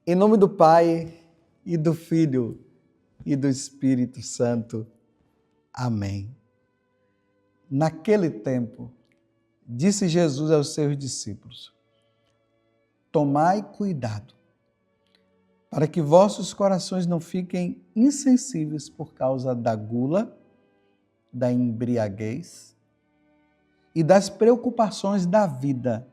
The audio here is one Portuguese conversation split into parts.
Em nome do Pai, e do Filho, e do Espírito Santo. Amém. Naquele tempo, disse Jesus aos seus discípulos: tomai cuidado, para que vossos corações não fiquem insensíveis por causa da gula, da embriaguez e das preocupações da vida.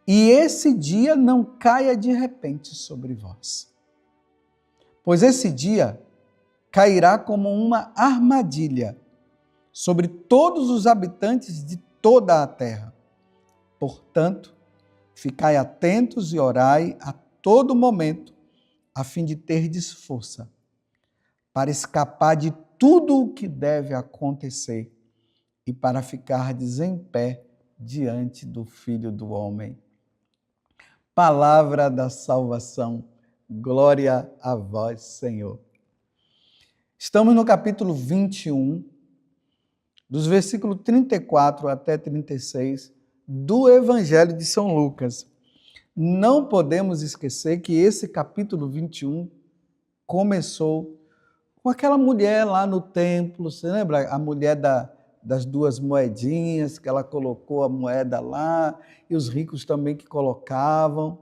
E esse dia não caia de repente sobre vós. Pois esse dia cairá como uma armadilha sobre todos os habitantes de toda a terra. Portanto, ficai atentos e orai a todo momento, a fim de terdes força, para escapar de tudo o que deve acontecer e para ficardes em pé diante do Filho do Homem. Palavra da salvação, glória a vós, Senhor. Estamos no capítulo 21, dos versículos 34 até 36, do Evangelho de São Lucas. Não podemos esquecer que esse capítulo 21 começou com aquela mulher lá no templo, você lembra? A mulher das duas moedinhas, que ela colocou a moeda lá, e os ricos também que colocavam.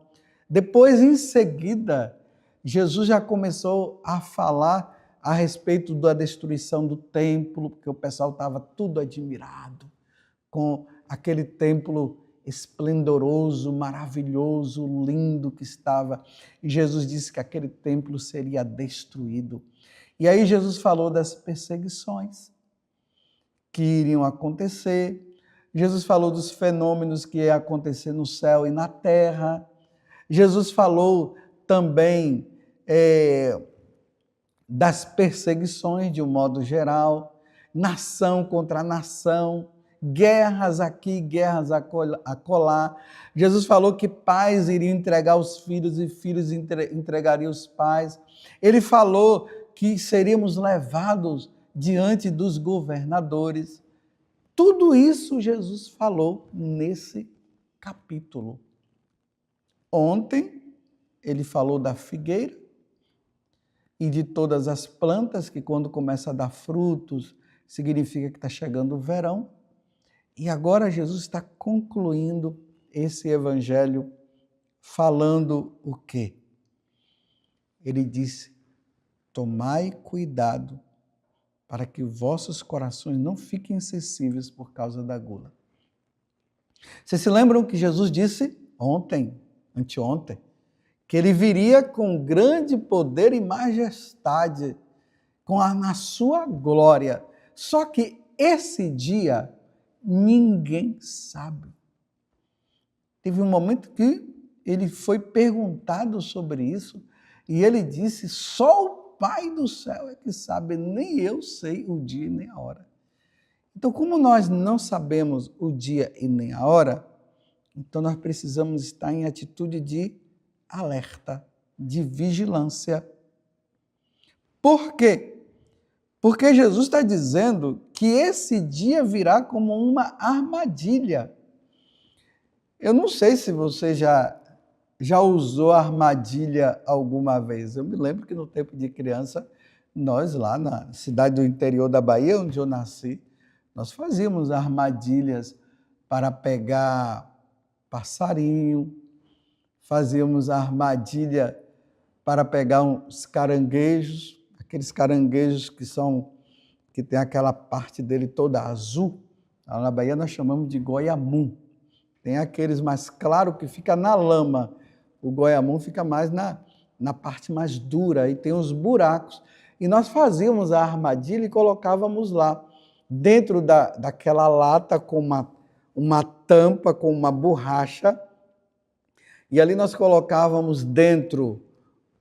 Depois, em seguida, Jesus já começou a falar a respeito da destruição do templo, porque o pessoal estava tudo admirado com aquele templo esplendoroso, maravilhoso, lindo que estava. E Jesus disse que aquele templo seria destruído. E aí Jesus falou das perseguições que iriam acontecer. Jesus falou dos fenômenos que iam acontecer no céu e na terra. Jesus falou também das perseguições de um modo geral, nação contra nação, guerras aqui, guerras acolá. Jesus falou que pais iriam entregar os filhos e filhos entregariam os pais. Ele falou que seríamos levados diante dos governadores. Tudo isso Jesus falou nesse capítulo. Ontem ele falou da figueira e de todas as plantas que quando começa a dar frutos significa que está chegando o verão. E agora Jesus está concluindo esse evangelho falando o quê? Ele disse: tomai cuidado para que vossos corações não fiquem insensíveis por causa da gula. Vocês se lembram que Jesus disse anteontem, que ele viria com grande poder e majestade, na sua glória. Só que esse dia ninguém sabe. Teve um momento que ele foi perguntado sobre isso e ele disse: só o Pai do céu é que sabe, nem eu sei o dia e nem a hora. Então, como nós não sabemos o dia e nem a hora, então nós precisamos estar em atitude de alerta, de vigilância. Por quê? Porque Jesus está dizendo que esse dia virá como uma armadilha. Eu não sei se você já usou armadilha alguma vez. Eu me lembro que no tempo de criança, nós lá na cidade do interior da Bahia, onde eu nasci, nós fazíamos armadilhas para pegar passarinho, fazíamos armadilha para pegar uns caranguejos, aqueles caranguejos que tem aquela parte dele toda azul. Lá na Bahia nós chamamos de goiamum. Tem aqueles mais claros que fica na lama. O goiamum fica mais na parte mais dura e tem os buracos. E nós fazíamos a armadilha e colocávamos lá, dentro daquela lata com uma tampa, com uma borracha. E ali nós colocávamos dentro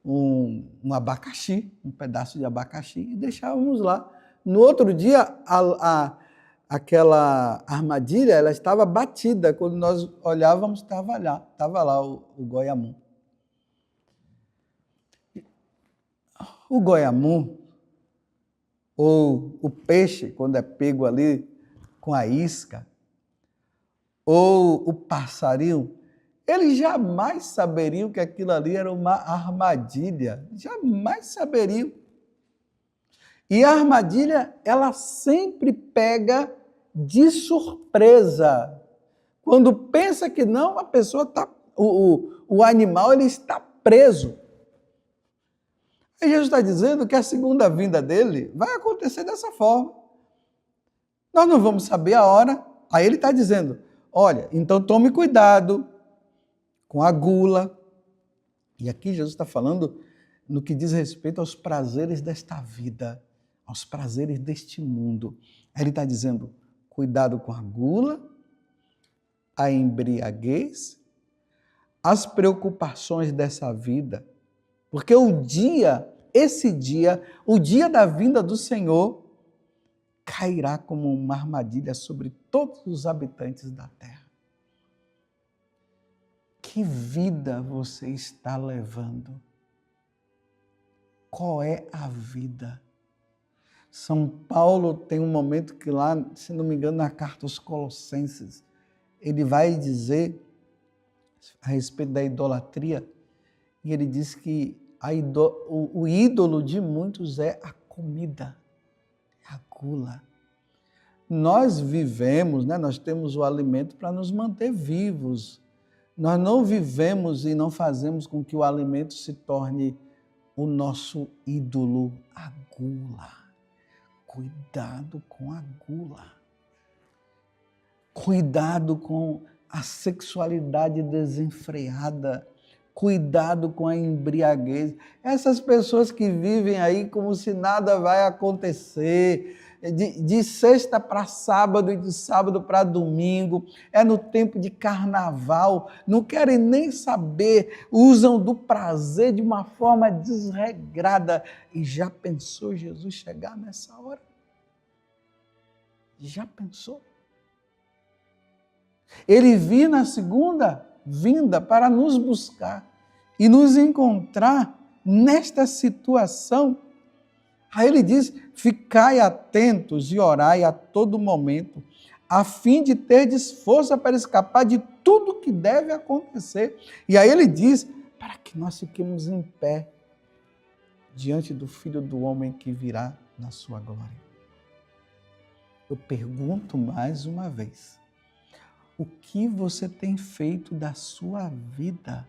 um abacaxi, um pedaço de abacaxi, e deixávamos lá. No outro dia, aquela armadilha ela estava batida. Quando nós olhávamos, estava lá o goiamum. O goiamum ou o peixe, quando é pego ali com a isca, ou o passarinho, eles jamais saberiam que aquilo ali era uma armadilha. Jamais saberiam. E a armadilha, ela sempre pega de surpresa. Quando pensa que não, a pessoa está, o animal ele está preso. E Jesus está dizendo que a segunda vinda dele vai acontecer dessa forma. Nós não vamos saber a hora. Aí ele está dizendo, olha, então tome cuidado com a gula. E aqui Jesus está falando no que diz respeito aos prazeres desta vida, aos prazeres deste mundo. Aí ele está dizendo, cuidado com a gula, a embriaguez, as preocupações dessa vida, porque esse dia, o dia da vinda do Senhor, cairá como uma armadilha sobre todos os habitantes da terra. Que vida você está levando? Qual é a vida? São Paulo tem um momento que lá, se não me engano, na carta aos Colossenses, ele vai dizer a respeito da idolatria, e ele diz que o ídolo de muitos é a comida, é a gula. Nós vivemos, nós temos o alimento para nos manter vivos. Nós não vivemos e não fazemos com que o alimento se torne o nosso ídolo, a gula. Cuidado com a gula. Cuidado com a sexualidade desenfreada. Cuidado com a embriaguez. Essas pessoas que vivem aí como se nada vai acontecer, de sexta para sábado e de sábado para domingo, é no tempo de carnaval, não querem nem saber, usam do prazer de uma forma desregrada. E já pensou Jesus chegar nessa hora? Já pensou? Ele vir na segunda vinda para nos buscar e nos encontrar nesta situação. Aí ele diz, ficai atentos e orai a todo momento, a fim de terdes força para escapar de tudo que deve acontecer. E aí ele diz, para que nós fiquemos em pé diante do Filho do Homem que virá na sua glória. Eu pergunto mais uma vez, o que você tem feito da sua vida?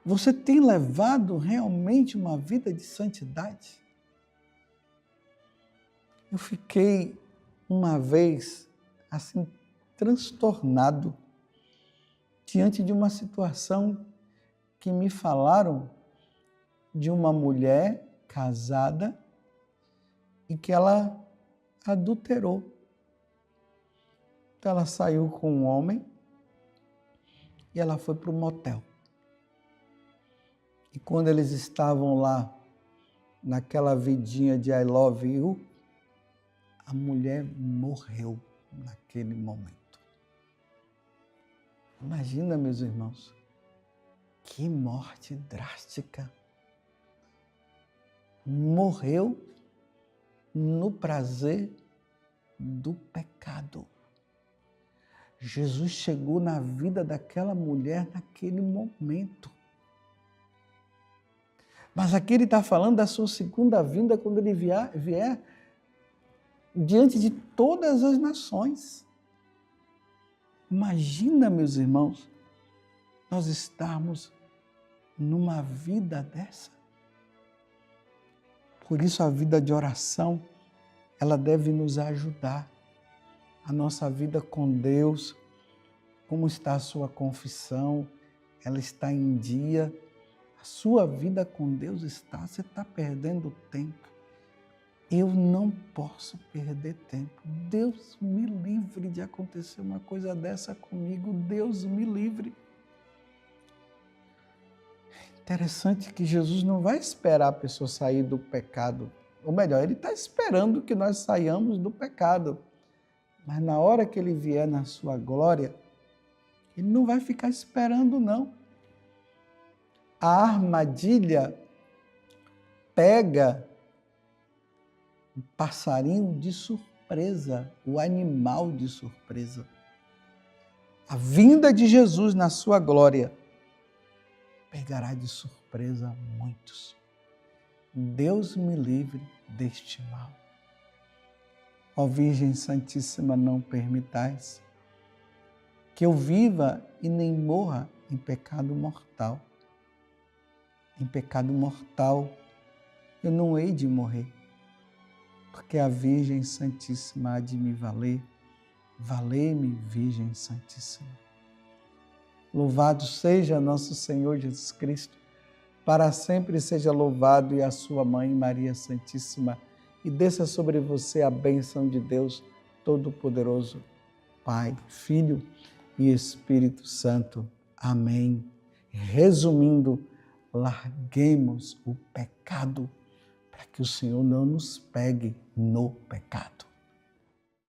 Você tem levado realmente uma vida de santidade? Eu fiquei uma vez assim transtornado diante de uma situação que me falaram de uma mulher casada e que ela adulterou. Então ela saiu com um homem e ela foi para o motel. E quando eles estavam lá, naquela vidinha de I love you, a mulher morreu naquele momento. Imagina, meus irmãos, que morte drástica. Morreu no prazer do pecado. Jesus chegou na vida daquela mulher naquele momento. Mas aqui ele está falando da sua segunda vinda, quando ele vier diante de todas as nações. Imagina, meus irmãos, nós estarmos numa vida dessa. Por isso a vida de oração, ela deve nos ajudar. A nossa vida com Deus, como está a sua confissão, ela está em dia. A sua vida com Deus você está perdendo tempo. Eu não posso perder tempo. Deus me livre de acontecer uma coisa dessa comigo. Deus me livre. Interessante que Jesus não vai esperar a pessoa sair do pecado. Ou melhor, Ele está esperando que nós saiamos do pecado. Mas na hora que Ele vier na sua glória, Ele não vai ficar esperando, não. A armadilha pega o passarinho de surpresa, o animal de surpresa. A vinda de Jesus na sua glória pegará de surpresa muitos. Deus me livre deste mal. Ó Virgem Santíssima, não permitais que eu viva e nem morra em pecado mortal. Em pecado mortal eu não hei de morrer, porque a Virgem Santíssima há de me valer. Valei-me, Virgem Santíssima. Louvado seja nosso Senhor Jesus Cristo, para sempre seja louvado, e a sua mãe, Maria Santíssima, e desça sobre você a bênção de Deus Todo-Poderoso, Pai, Filho e Espírito Santo. Amém. Resumindo, larguemos o pecado para que o Senhor não nos pegue no pecado.